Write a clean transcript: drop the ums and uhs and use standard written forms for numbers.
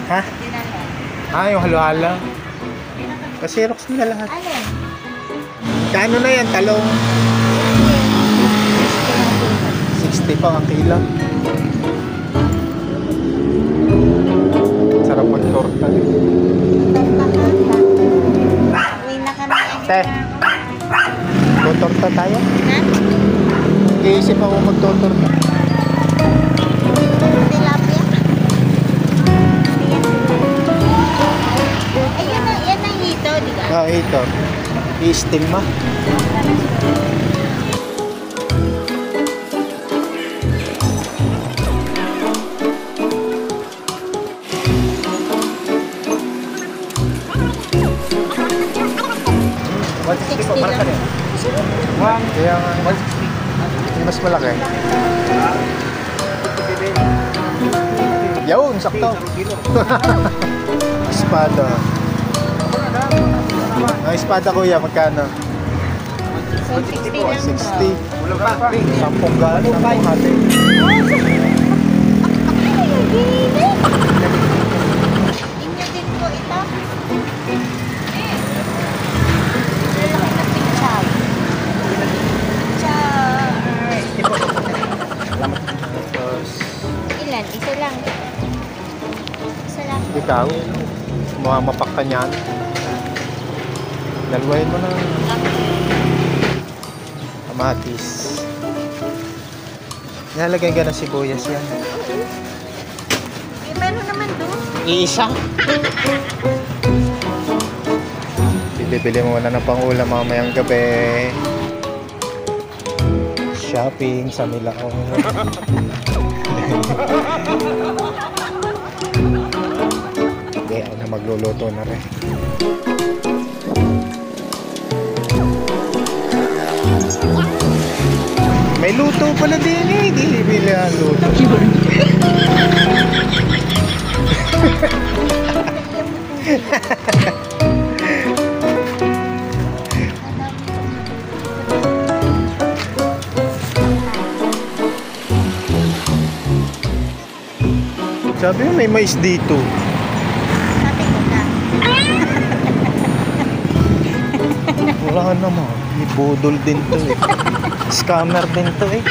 Ha? Dinala. Ah, yung halo-halo. Kasi-rox mo na lahat. Alin? Kano na yan, talong? 60 pa ang kilo. Sarap mag-torta. Uwi na kami. Te, tutorta tayo? Ha? Iisip ako magtutorta. Tilapia? Ay, yan ang hito, di ba? Ah, ito. I-steam mo. Kaya nga. Yung mas malaki. Yun, sakto. Espada. Ang espada kuya, magkano? 160 lang. 60. 10 gano, 10 hati. Inyo din po ito. Lalaki na pichay. Ilan? Isa lang. Isa lang. Ikaw, mapak ka niyan. Dalwain mo na. Kamatis. Nilalagay ka ng sibuyas yan. Meron naman doon. Iisa? Bili-bili mo na ng pang-ulam mamayang gabi. Shopping sa Milao. Hindi, ako na magluluto na rin. May luto pala din eh. Hindi bili ang luto. Sabi mo may mais dito. Sabi ko na. Wala naman. May budol din to eh. Scammer din to eh.